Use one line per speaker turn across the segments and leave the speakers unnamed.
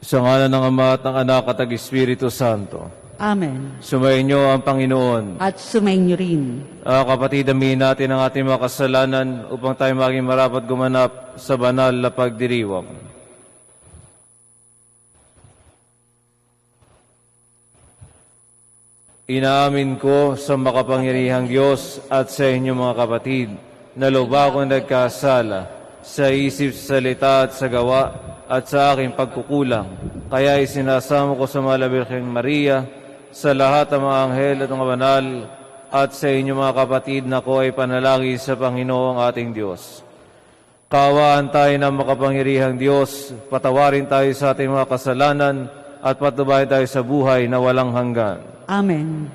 Sa ngalan ng Ama at ng Anak at ng Espiritu Santo.
Amen.
Sumainyo ang Panginoon.
At sumainyo rin.
Kapatid, aminin natin ang ating mga kasalanan upang tayo maging marapat gumanap sa banal na pagdiriwang. Inaamin ko sa makapangyarihang Diyos at sa inyo mga kapatid na lubha akong nagkasala sa isip, sa salita at sa gawa at sa aking pagkukulang. Kaya isinasamo ko sa Malabirheng Maria, sa lahat ng mga anghel at mga banal, at sa inyo mga kapatid na ko ay panalangin sa Panginoong ating Diyos. Kaawaan tayo ng makapangyarihang Diyos, patawarin tayo sa ating mga kasalanan, at patubayan tayo sa buhay na walang hanggan.
Amen.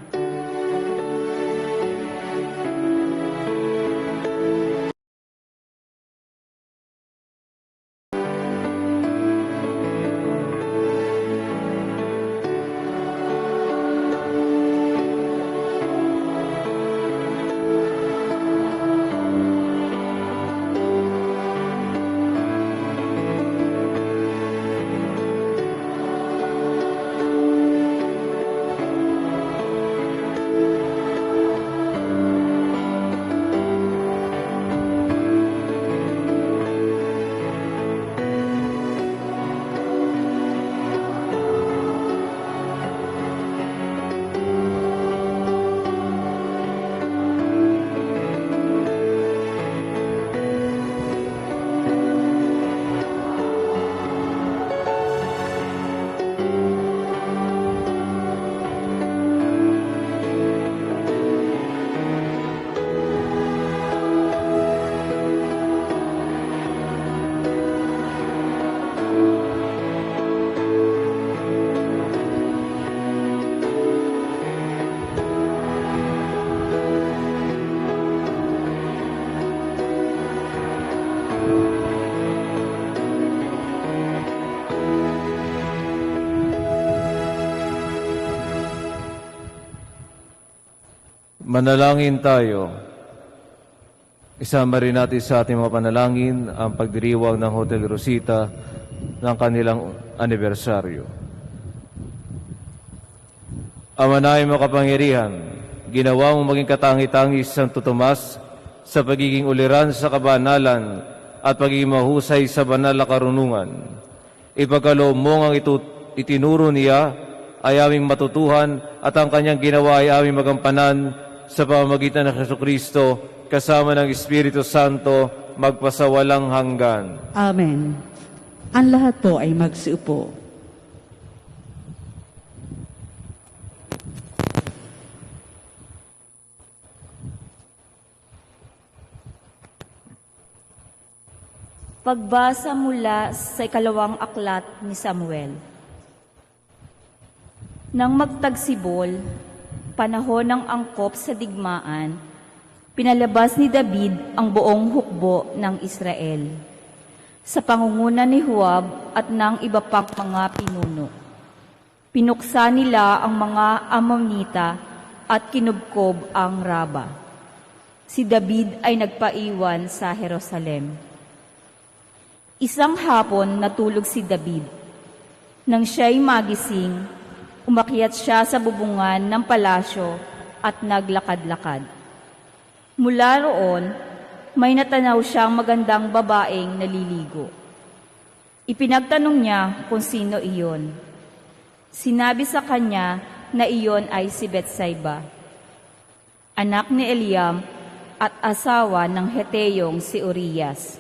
Manalangin tayo. Isama rin natin sa ating mga panalangin ang pagdiriwang ng Hotel Rosita ng kanilang anibersaryo. Ama namin makapangyarihan, ginawa mong maging katangi-tangi si Santo Tomas sa pagiging uliran sa kabanalan at pagiging mahusay sa banal na karunungan. Ipagkaloob mo ang itinuro niya ay aming matutuhan at ang kanyang ginawa ay aming magampanan sa pamamagitan ng Jesucristo, kasama ng Espiritu Santo, magpasawalang hanggan.
Amen. Ang lahat po ay magsiupo.
Pagbasa mula sa ikalawang aklat ni Samuel. Nang magtagsibol, panahon ng angkop sa digmaan, pinalabas ni David ang buong hukbo ng Israel sa pangunguna ni Huwab at ng iba pang mga pinuno. Pinuksa nila ang mga Amonita at kinubkob ang Raba. Si David ay nagpaiwan sa Jerusalem. Isang hapon natulog si David. Nang siya'y magising, umakyat siya sa bubungan ng palasyo at naglakad-lakad. Mula roon, may natanaw siyang magandang babaeng naliligo. Ipinagtanong niya kung sino iyon. Sinabi sa kanya na iyon ay si Betsaiba, anak ni Eliam at asawa ng Heteyong si Urias.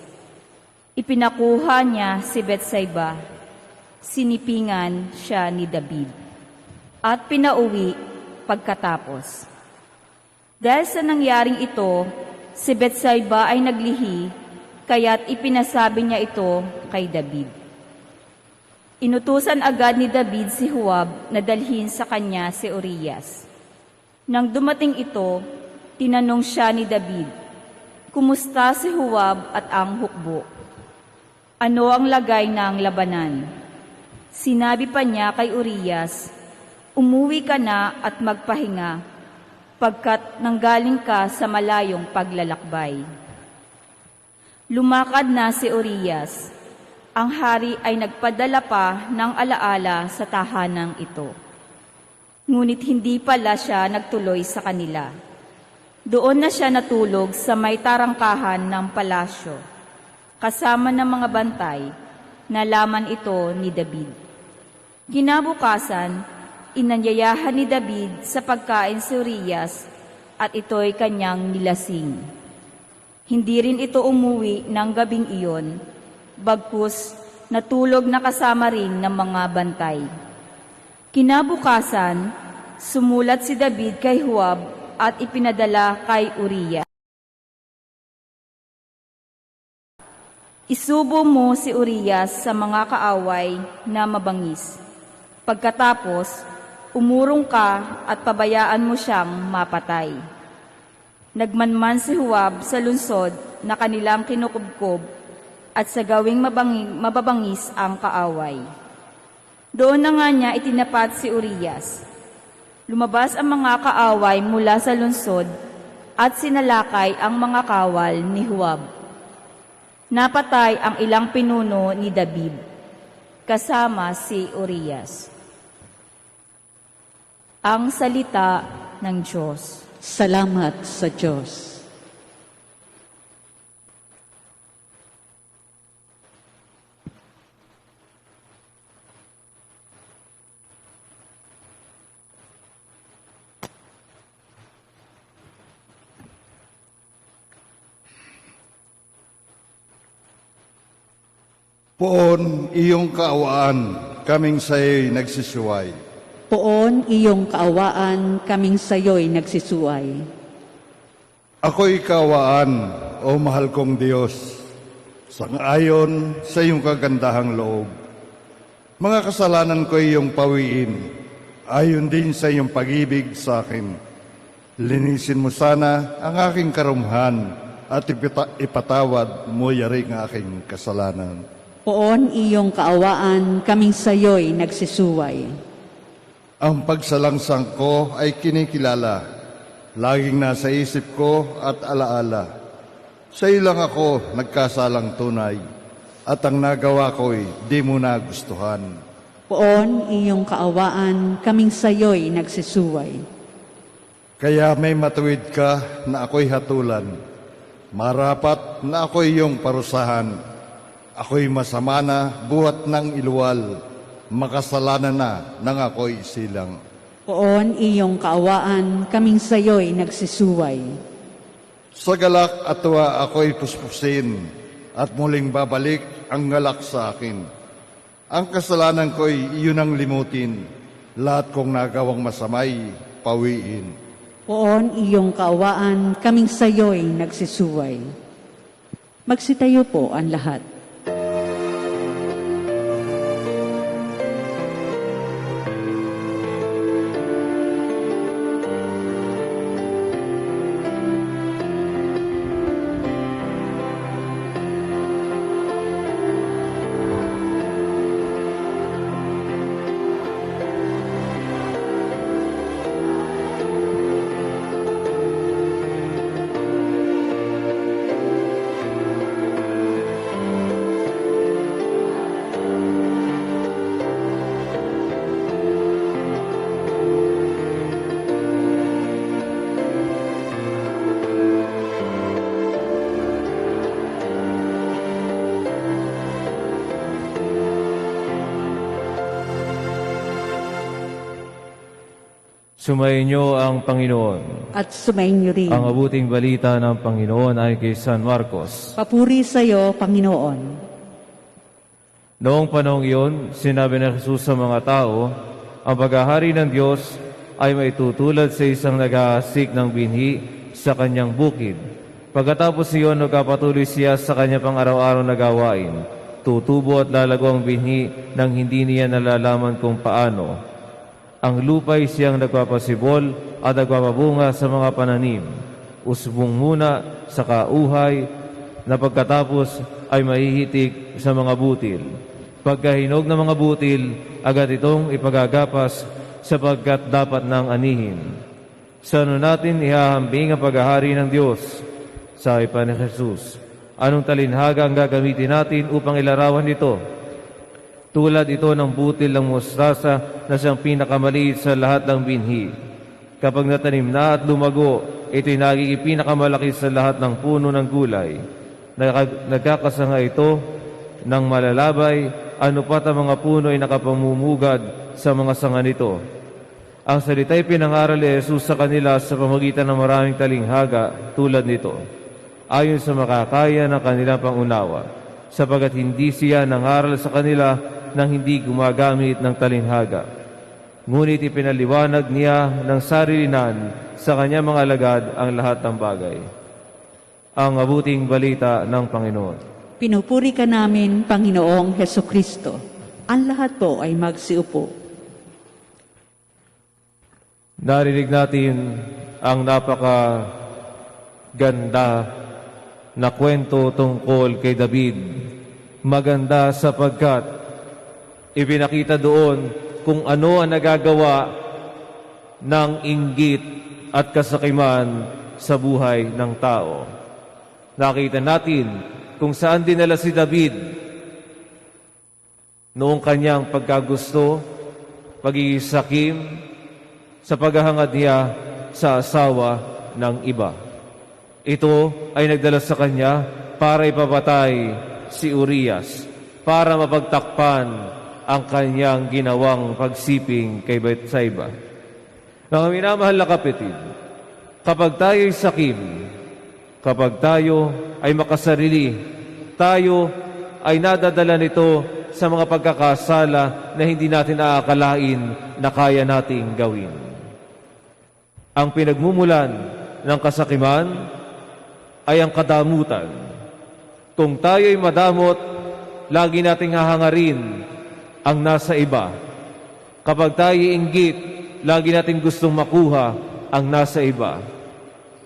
Ipinakuha niya si Betsaiba, sinipingan siya ni David at pinauwi pagkatapos. Dahil sa nangyaring ito, si Betsaiba ay naglihi, kaya't ipinasabi niya ito kay David. Inutusan agad ni David si Huwab na dalhin sa kanya si Urias. Nang dumating ito, tinanong siya ni David, "Kumusta si Huwab at ang hukbo? Ano ang lagay ng labanan?" Sinabi pa niya kay Urias, "Umuwi ka na at magpahinga, pagkat nanggaling ka sa malayong paglalakbay." Lumakad na si Urias Ang hari ay nagpadala pa ng alaala sa tahanang ito. Ngunit hindi pala siya nagtuloy sa kanila. Doon na siya natulog sa may tarangkahan ng palasyo, kasama ng mga bantay, nalaman ito ni David. Kinabukasan, inanyayahan ni David sa pagkain si Urias at ito'y kanyang nilasing. Hindi rin ito umuwi ng gabing iyon, bagkus natulog na kasama rin ng mga bantay. Kinabukasan, sumulat si David kay Huwab at ipinadala kay Urias. Isubo mo si Urias sa mga kaaway na mabangis. Pagkatapos, umurong ka at pabayaan mo siyang mapatay. Nagmanman si Huwab sa lungsod na kanilang kinukubkob at sa gawing mababangis ang kaaway. Doon na nga niya itinapat si Urias. Lumabas ang mga kaaway mula sa lungsod at sinalakay ang mga kawal ni Huwab. Napatay ang ilang pinuno ni David, kasama si Urias. Ang salita ng Diyos.
Salamat sa Diyos.
Poon iyong kaawaan, kaming sa'yo'y nagsisuway.
Poon iyong kaawaan, kaming sayo'y nagsisuway.
Ako'y kaawaan, o mahal kong Diyos, sangayon sa iyong kagandahang loob. Mga kasalanan ko iyong pawiin, ayon din sa iyong pag-ibig sa akin. Linisin mo sana ang aking karumhan at ipatawad mo yaring aking kasalanan.
Poon iyong kaawaan, kaming sayo'y nagsisuway.
Ang pagsalangsang ko ay kinikilala, laging nasa isip ko at alaala. Sa iyo lang ako nagkasalang tunay, at ang nagawa ko'y di mo nagustuhan.
Poon iyong kaawaan, kaming sayo'y nagsisuway.
Kaya may matuwid ka na ako'y hatulan, marapat na ako'y iyong parusahan. Ako'y masama na buhat ng iluwal, makasalanan na nang ako'y silang.
Poon iyong kaawaan, kaming sayo'y nagsisuway.
Sa galak at tuwa ako'y puspusin, at muling babalik ang galak sa akin. Ang kasalanan ko'y iyon ang limutin, lahat kong nagawang masamay, pawiin.
Poon iyong kaawaan, kaming sayo'y nagsisuway. Magsitayo po ang lahat.
Sumainyo ang Panginoon.
At sumainyo rin.
Ang mabuting balita ng Panginoon ay kay San Marcos.
Papuri sa iyo, Panginoon.
Noong panahong iyon, sinabi ng Jesus sa mga tao, ang paghahari ng Diyos ay maitutulad sa isang naghahasik ng binhi sa kanyang bukid. Pagkatapos iyon, nagkapatuloy siya sa kanya pang araw-araw na gawain. Tutubo at lalago ang binhi nang hindi niya nalalaman kung paano. Ang lupa'y siyang nagpapasibol at nagpapabunga sa mga pananim. Usbong muna sa kauhay na pagkatapos ay mahihitik sa mga butil. Pagkahinog ng mga butil, agad itong ipagagapas sapagkat dapat nang anihin. Sa ano natin ihahambing ang paghahari ng Diyos? Sabi pa ni Jesus, Anong talinhaga ang gagamitin natin upang ilarawan ito? Tulad ito ng butil ng mustasa na siyang pinakamaliit sa lahat ng binhi. Kapag natanim na at lumago, ito'y nagiging pinakamalaki sa lahat ng puno ng gulay. Nagkakasanga ito ng malalabay, ano pat ang mga puno ay nakapamumugad sa mga sanga nito. Ang salita'y pinangaral ni Jesus sa kanila sa pamagitan ng maraming talinghaga tulad nito, ayon sa makakaya ng kanilang pangunawa, sapagat hindi siya nangaral sa kanila nang hindi gumagamit ng talinghaga. Ngunit ipinaliwanag niya ng sarilinan sa kanyang mga alagad ang lahat ng bagay. Ang mabuting balita ng Panginoon.
Pinupuri ka namin, Panginoong Heso Kristo. Ang lahat po ay magsiupo.
Narinig natin ang napakaganda na kwento tungkol kay David. Maganda sapagkat ipinakita doon kung ano ang nagagawa ng inggit at kasakiman sa buhay ng tao. Nakita natin kung saan dinala si David noong kanyang pagkagusto, pagiging sakim, sa paghahangad niya sa asawa ng iba. Ito ay nagdala sa kanya para ipapatay si Urias, para mapagtakpan ang kanyang ginawang pagsiping kay Bethsaba. Mga minamahal na kapatid, kapag tayo'y sakim, kapag tayo ay makasarili, tayo ay nadadala nito sa mga pagkakasala na hindi natin aakalain na kaya nating gawin. Ang pinagmumulan ng kasakiman ay ang kadamutan. Kung tayo'y madamot, lagi nating hahangarin ang nasa iba. Kapag tayo'y inggit, lagi nating gustong makuha ang nasa iba.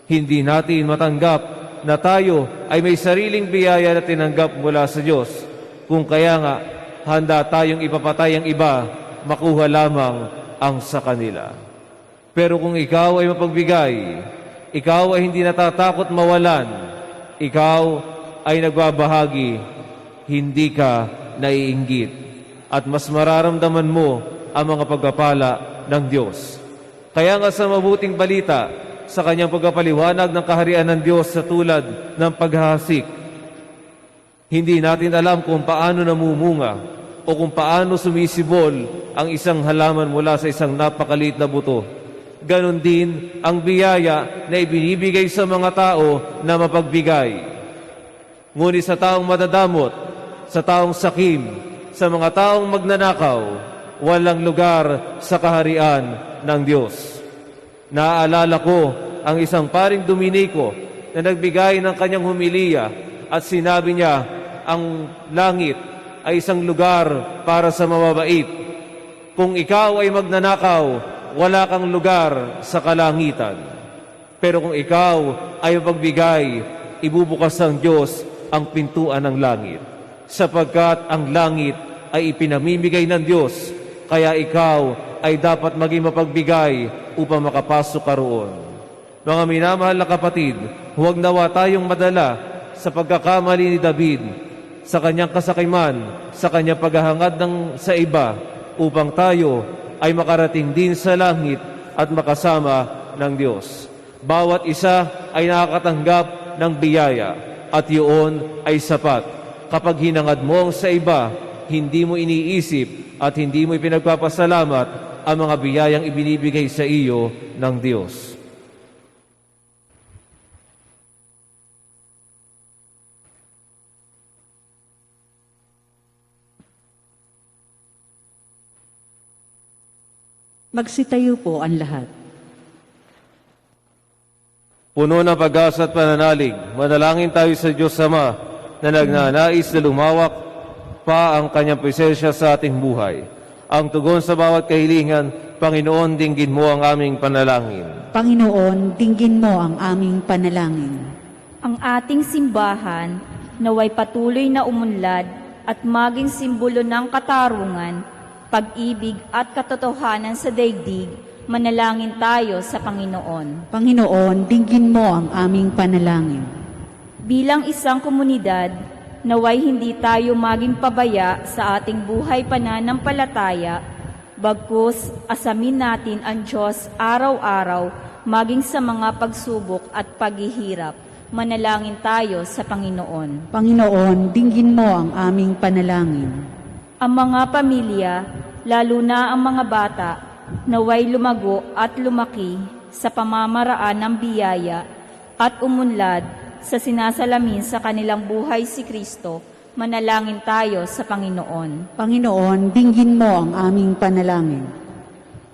Hindi natin matanggap na tayo ay may sariling biyaya na tinanggap mula sa Diyos. Kung kaya nga, handa tayong ipapatay ang iba, makuha lamang ang sa kanila. Pero kung ikaw ay mapagbigay, ikaw ay hindi natatakot mawalan, ikaw ay nagbabahagi, hindi ka naiinggit, at mas mararamdaman mo ang mga pagpapala ng Diyos. Kaya nga sa mabuting balita, sa kanyang pagpapaliwanag ng kaharian ng Diyos sa tulad ng paghahasik, hindi natin alam kung paano namumunga o kung paano sumisibol ang isang halaman mula sa isang napakaliit na buto. Ganon din ang biyaya na ibinibigay sa mga tao na mapagbigay. Ngunit sa taong madadamot, sa taong sakim, sa mga taong magnanakaw, walang lugar sa kaharian ng Diyos. Naaalala ko ang isang paring Dominiko na nagbigay ng kanyang humiliya at sinabi niya, ang langit ay isang lugar para sa mababait. Kung ikaw ay magnanakaw, wala kang lugar sa kalangitan. Pero kung ikaw ay mapagbigay, ibubukas ng Diyos ang pintuan ng langit. Sapagkat ang langit ay ipinamimigay ng Diyos, kaya ikaw ay dapat maging mapagbigay upang makapasok ka roon. Mga minamahal na kapatid, huwag nawa tayong madala sa pagkakamali ni David, sa kanyang kasakiman, sa kanyang paghahangad sa iba, upang tayo ay makarating din sa langit at makasama ng Diyos. Bawat isa ay nakakatanggap ng biyaya at yun ay sapat. Kapag hinangad mo ang sa iba, hindi mo iniisip at hindi mo ipinagpapasalamat ang mga biyayang ibinibigay sa iyo ng Diyos.
Magsitayo po ang lahat.
Puno ng pag-asa at pananalig, manalangin tayo sa Diyos Ama na nagnanais na lumawak pa ang kanyang presensya sa ating buhay. Ang tugon sa bawat kahilingan, Panginoon, dinggin mo ang aming panalangin.
Panginoon, dinggin mo ang aming panalangin.
Ang ating simbahan naway patuloy na umunlad at maging simbolo ng katarungan, pag-ibig at katotohanan sa daigdig. Manalangin tayo sa Panginoon.
Panginoon, dinggin mo ang aming panalangin.
Bilang isang komunidad, naway hindi tayo maging pabaya sa ating buhay pananampalataya, bagkus asamin natin ang Diyos araw-araw maging sa mga pagsubok at paghihirap. Manalangin tayo sa Panginoon.
Panginoon, dinggin mo ang aming panalangin.
Ang mga pamilya, lalo na ang mga bata, naway lumago at lumaki sa pamamaraan ng biyaya at umunlad sa sinasalamin sa kanilang buhay si Kristo. Manalangin tayo sa Panginoon.
Panginoon, dinggin mo ang aming panalangin.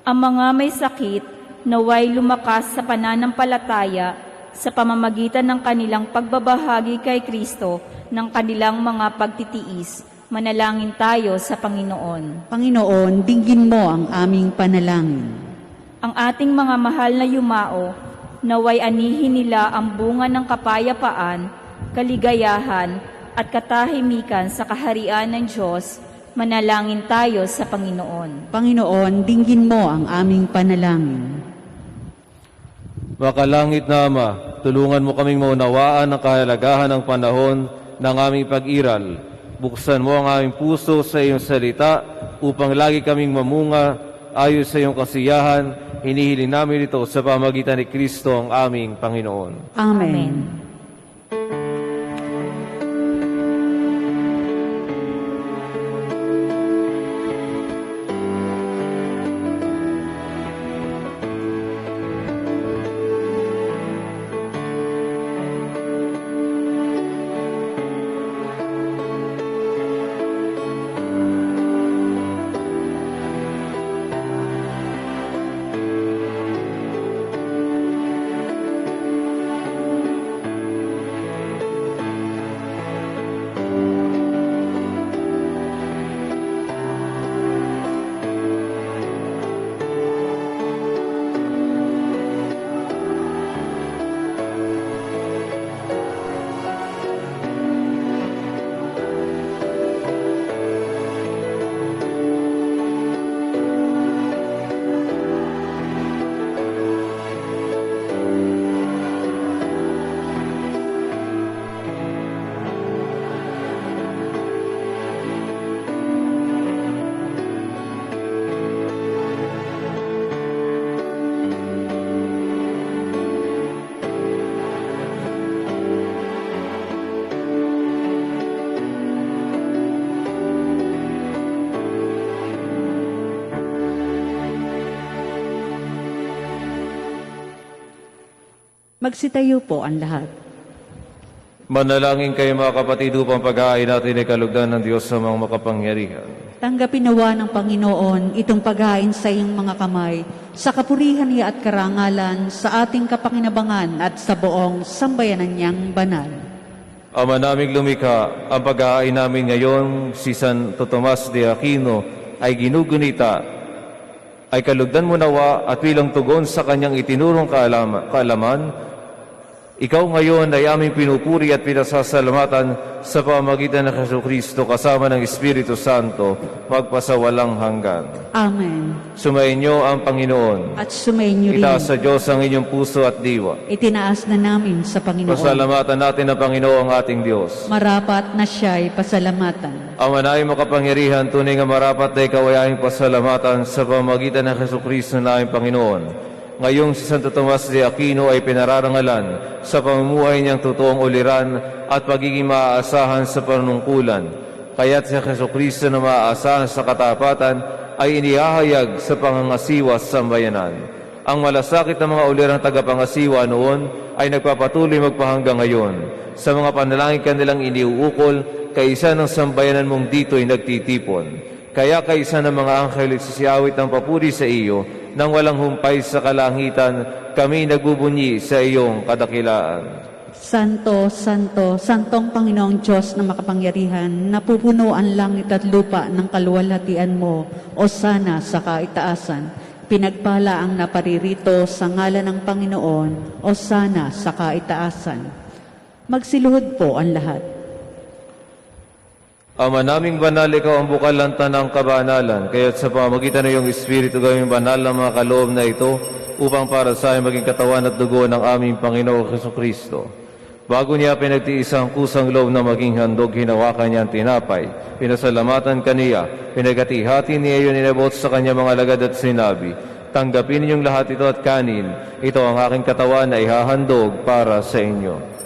Ang mga may sakit, naway lumakas sa pananampalataya sa pamamagitan ng kanilang pagbabahagi kay Kristo ng kanilang mga pagtitiis. Manalangin tayo sa Panginoon.
Panginoon, dinggin mo ang aming panalangin.
Ang ating mga mahal na yumao, naway anihin nila ang bunga ng kapayapaan, kaligayahan, at katahimikan sa kaharian ng Diyos. Manalangin tayo sa Panginoon.
Panginoon, dinggin mo ang aming panalangin.
Makalangit na Ama, tulungan mo kaming maunawaan ang kahalagahan ng panahon ng aming pag-iral. Buksan mo ang aming puso sa iyong salita upang lagi kaming mamunga ayon sa iyong kasiyahan. Hinihiling namin ito sa pamagitan ni Kristo ang aming Panginoon.
Amen. Magsitayo po ang lahat.
Manalangin kayo mga kapatid upang pag-aay natin ay kalugdan ng Diyos sa mga makapangyarihan.
Tanggapin nawa ng Panginoon itong paghain sa iyong mga kamay, sa kapurihan niya at karangalan, sa ating kapakinabangan at sa buong sambayanan niyang banal.
Ama naming lumikha, ang pag-aay namin ngayon, si Santo Tomas de Aquino, ay ginugunita, ay kalugdan mo nawa at bilang tugon sa kanyang itinurong kaalaman, ikaw ngayon ay aming pinupuri at pinasasalamatan sa pamamagitan ng Jesucristo kasama ng Espiritu Santo, magpasawalang hanggan.
Amen.
Sumainyo ang Panginoon.
At sumainyo rin.
Itaas sa Diyos ang inyong puso at diwa.
Itinaas na namin sa Panginoon.
Pasalamatan natin ang Panginoong ating Diyos.
Marapat na siya'y pasalamatan.
Ama na makapangyarihan, tunay nga marapat na ikaw ay aming pasalamatan sa pamamagitan ng Jesucristo na aming Panginoon. Ngayong si Santo Tomas de Aquino ay pinararangalan sa pamumuhay niyang totoong uliran at pagiging maaasahan sa panunungkulan. Kaya't si Jesucristo na maaasahan sa katapatan ay inihahayag sa pangangasiwa sa sambayanan. Ang malasakit ng mga ulirang tagapangasiwa noon ay nagpapatuloy magpahanggang ngayon. Sa mga panalangin kanilang iniuukol, kaisa ng sambayanan mong dito'y nagtitipon. Kaya kaisa ng mga anghel nagsisiawit ng papuri sa iyo, nang walang humpay sa kalangitan, kami nagbubunyi sa iyong kadakilaan.
Santo, Santo, Santong Panginoong Diyos na makapangyarihan, napupuno ang langit at lupa ng kaluwalhatian mo, o sana sa kaitaasan. Pinagpala ang naparirito sa ngalan ng Panginoon, o sana sa kaitaasan. Magsiluhod po ang lahat.
Ama naming banal, ikaw ang bukal ng tanang kabanalan, kaya't sa pamagitan ng iyong Espiritu gawing banal ng mga kaloob na ito, upang para sa amin maging katawan at dugo ng aming Panginoong Jesucristo. Bago niya pinagtiis ang kusang loob na maging handog, hinawakan niya ang tinapay. Pinasalamatan kaniya, pinagati-hati niya yun, inabot sa kanya mga alagad at sinabi, "Tanggapin ninyong lahat ito at kanin. Ito ang aking katawan na ihahandog para sa inyo."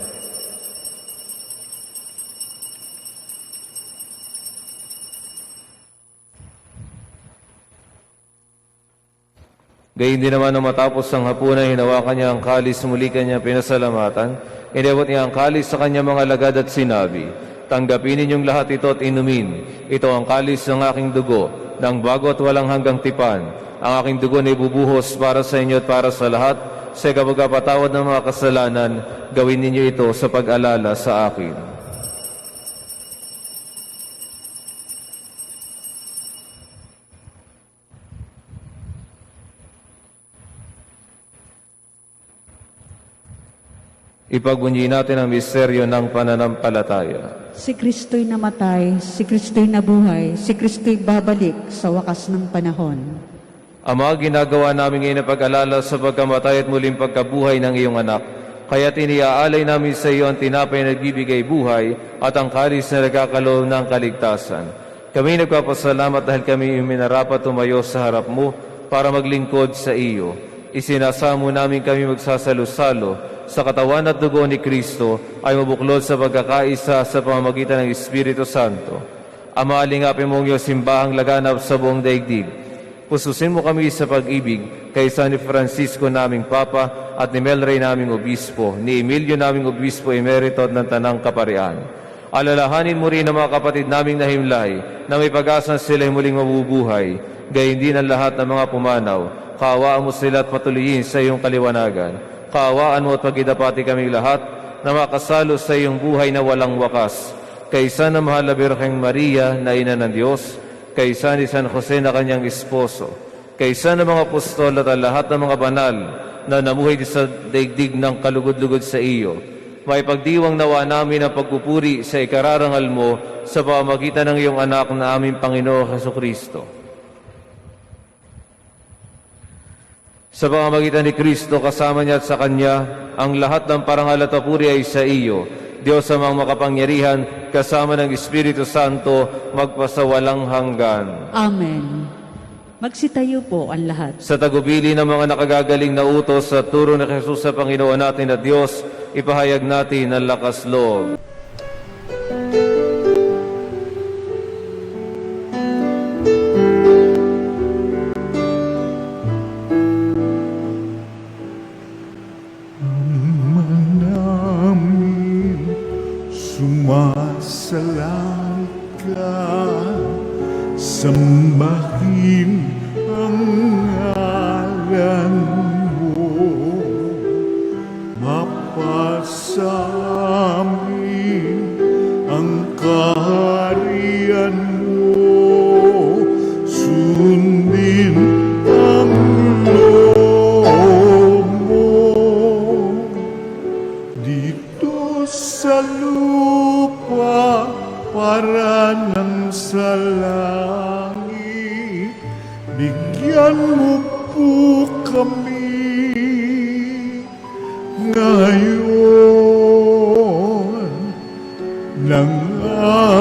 Gayun din naman nang matapos ang hapunan, hinawakan niya ang kalis, muli kanya pinasalamatan. Inabot niya ang kalis sa kanya mga alagad at sinabi, "Tanggapin ninyong lahat ito at inumin. Ito ang kalis ng aking dugo, ng bago at walang hanggang tipan. Ang aking dugo na ibubuhos para sa inyo at para sa lahat. Sa kapagpatawad ng mga kasalanan, gawin ninyo ito sa pag-alala sa akin." Ipagbunyi natin ang misteryo ng pananampalataya.
Si Kristo'y namatay, si Kristo'y nabuhay, si Kristo'y babalik sa wakas ng panahon.
Ama, ginagawa namin ngayon na pag-alala sa pagkamatay at muling pagkabuhay ng iyong anak. Kaya tiniaalay namin sa iyo ang tinapay na nagbibigay buhay at ang kalis na nagkakaloob ng kaligtasan. Kami nagpapasalamat dahil kami minarapat tumayo sa harap mo para maglingkod sa iyo. Isinasamo namin kami magsasalo-salo sa katawan at dugo ni Kristo ay mabuklod sa pagkakaisa sa pamamagitan ng Espiritu Santo. Ama, alingapin mo ang iyong simbahang laganap sa buong daigdig. Pususin mo kami sa pag-ibig kay San Francisco naming Papa at ni Melray naming Obispo, ni Emilio naming Obispo Emerito ng Tanang Kaparian. Alalahanin mo rin ang mga kapatid naming nahimlay na may pag-asa sila'y muling mabubuhay, gayon din ang lahat ng mga pumanaw. Kaawaan mo sila at patuloyin sa iyong kaliwanagan. Kaawaan mo at pagidapati kaming lahat na makasalo sa iyong buhay na walang wakas. Kaysa na mahal na Birheng Maria na ina ng Diyos, kaysa ni San Jose na kanyang esposo, kaysa ng mga apostol at ang lahat ng mga banal na namuhay sa daigdig ng kalugod-lugod sa iyo, may pagdiwang nawa namin ang pagpupuri sa ikararangal mo sa pamamagitan ng iyong anak na aming Panginoong Jesucristo. Sa pamamagitan ni Kristo, kasama niya at sa Kanya, ang lahat ng parangal at papuri ay sa iyo, Diyos amang makapangyarihan, kasama ng Espiritu Santo, magpasawalang hanggan.
Amen. Magsitayo po ang lahat.
Sa tagubili ng mga nakagagaling na utos sa turo ni Jesus sa Panginoon natin at Diyos, ipahayag natin ang lakas loob.
Sumasalangit ka, sambahin ang ngalan mo, mapasamin ang kaharian mo, sundin ang loob mo dito sa lupa para ng sa langit. Bigyan mo po kami ngayon ng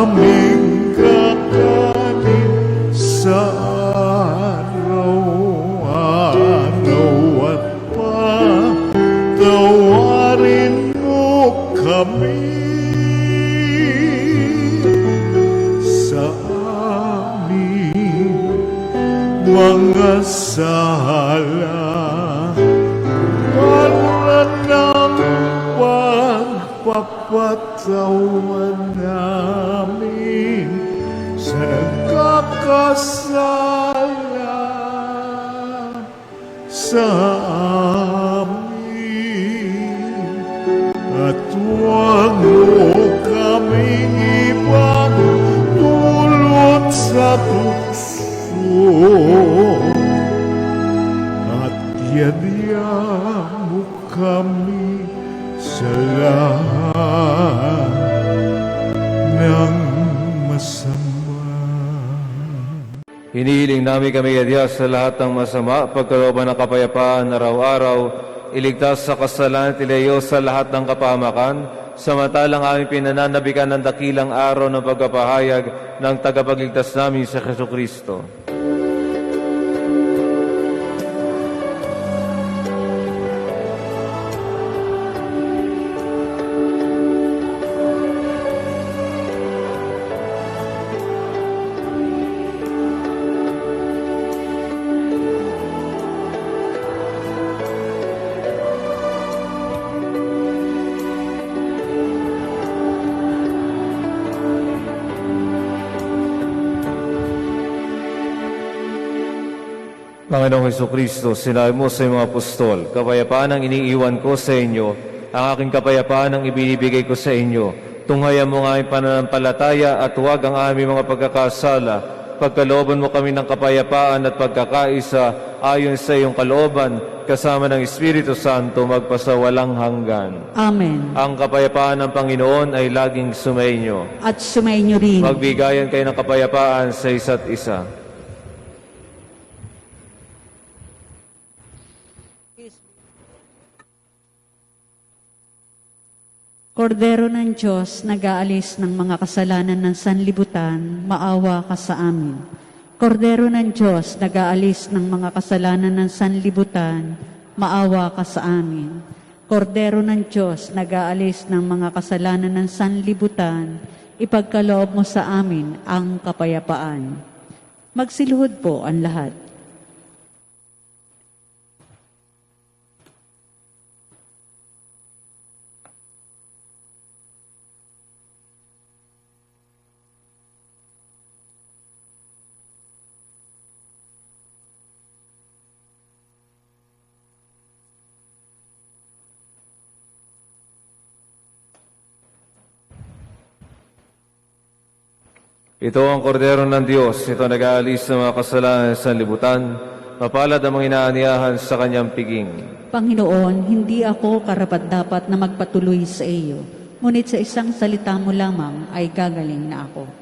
aming kakanin sa araw-araw at patawarin mo kami sa aming mga sala para ng pagpapatawa namin sa nagkakasala sa amin, at huwag mo kaming ipagdulot sa tukso, at yadya mo kami sa lahat ng masama.
Hinihiling namin kami, Diyos, sa lahat ng masama, pagkalooban ng kapayapaan araw-araw, iligtas sa kasalanan at ilayo sa lahat ng kapahamakan, samantalang aming pinananabikan ng dakilang araw ng pagpapahayag ng tagapagligtas namin sa Jesucristo. Panginoong Jesucristo, sinabi mo sa iyong mga apostol, kapayapaan ang iniiwan ko sa inyo, ang aking kapayapaan ang ibinibigay ko sa inyo. Tunghayan mo ang aming pananampalataya at huwag ang aming mga pagkakasala. Pagkalooban mo kami ng kapayapaan at pagkakaisa ayon sa iyong kalooban, kasama ng Espiritu Santo magpasawalang hanggan.
Amen.
Ang kapayapaan ng Panginoon ay laging sumainyo.
At sumainyo rin.
Magbigayan kayo ng kapayapaan sa isa't isa.
Kordero ng Diyos, nag-aalis ng mga kasalanan ng sanlibutan, maawa ka sa amin. Kordero ng Diyos, nag-aalis ng mga kasalanan ng sanlibutan, maawa ka sa amin. Kordero ng Diyos, nag-aalis ng mga kasalanan ng sanlibutan, ipagkaloob mo sa amin ang kapayapaan. Magsiluhod po ang lahat.
Ito ang kordero ng Diyos, ito nag-aalis ng mga kasalanan sa libutan, mapalad ang mga inaaniyahan sa kanyang piging.
Panginoon, hindi ako karapat-dapat na magpatuloy sa iyo, ngunit sa isang salita mo lamang ay gagaling na ako.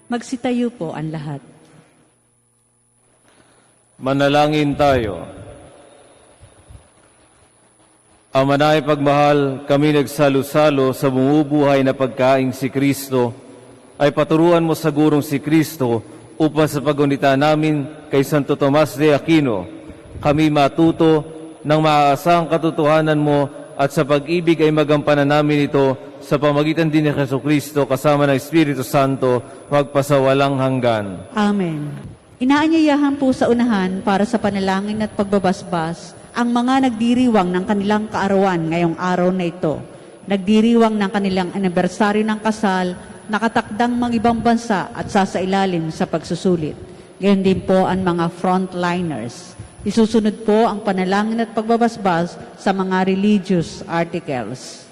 Magsitayo po ang lahat.
Manalangin tayo. Ama na pagmahal, kami nagsalo-salo sa bumubuhay na pagkaing si Kristo, ay paturuan mo sa gurong si Kristo upang sa pagunita namin kay Santo Tomas de Aquino, kami matuto ng maaasahang katotohanan mo at sa pag-ibig ay magampanan namin ito sa pamagitan din ni Jesucristo kasama ng Espiritu Santo magpasawalang hanggan.
Amen. Inaanyayahan po sa unahan para sa panalangin at pagbabasbas ang mga nagdiriwang ng kanilang kaarawan ngayong araw na ito. Nagdiriwang ng kanilang anibersaryo ng kasal, nakatakdang mga ibang bansa at sasailalim sa pagsusulit. Gayon din po ang mga frontliners. Isusunod po ang panalangin at pagbabasbas sa mga religious articles.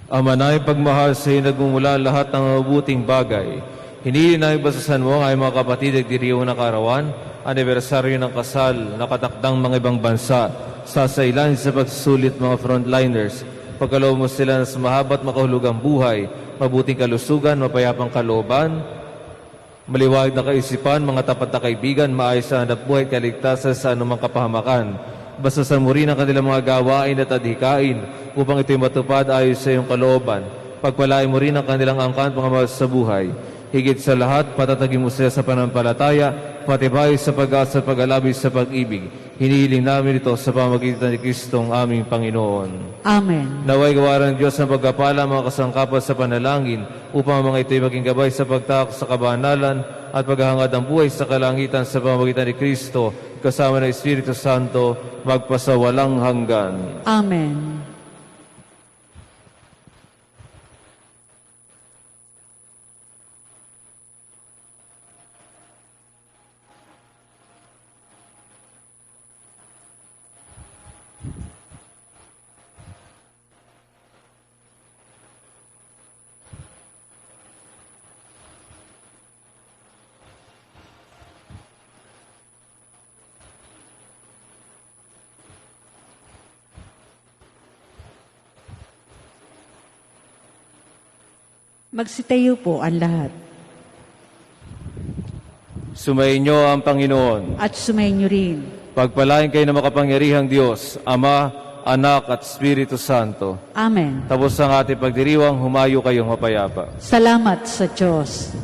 Ama na pagmahal sa iyo nagmumula lahat ng mabuting bagay. Hinili na ibasasan mo ang mga kapatid at diriyo na karawan, anibersaryo ng kasal, nakatakdang mga ibang bansa, sasailan sa pagsusulit mga frontliners, pagkaloob mo sila sa mahabat makahulugang buhay, mabuting kalusugan, mapayapang kalooban, maliwanag na kaisipan, mga tapat na kaibigan, maayos na hanap buhay, kaligtasan sa anumang kapahamakan. Basasan mo rin ang kanilang mga gawain at adhikain upang ito'y matupad ayon sa iyong kalooban. Pagpalain mo rin ang kanilang angkan mga sa buhay. Higit sa lahat, patatagin mo sila sa panampalataya, patibay sa pag-asa at pag-alabis sa pag-ibig. Hinihiling namin ito sa pamagitan ni Kristong aming Panginoon.
Amen.
Naway gawaran ng Diyos ng pagkapala mga kasangkapan sa panalangin upang ang mga ito'y maging gabay sa pagtakot sa kabanalan at paghahangad ng buhay sa kalangitan sa pamagitan ni Kristo kasama ng Espiritu Santo magpasawalang hanggan.
Amen. Magsitayo po ang lahat.
Sumainyo ang Panginoon.
At sumainyo rin.
Pagpalain kayo ng makapangyarihang Diyos, Ama, Anak at Espiritu Santo.
Amen.
Tapos ang ating pagdiriwang, humayo kayong mapayapa.
Salamat sa Diyos.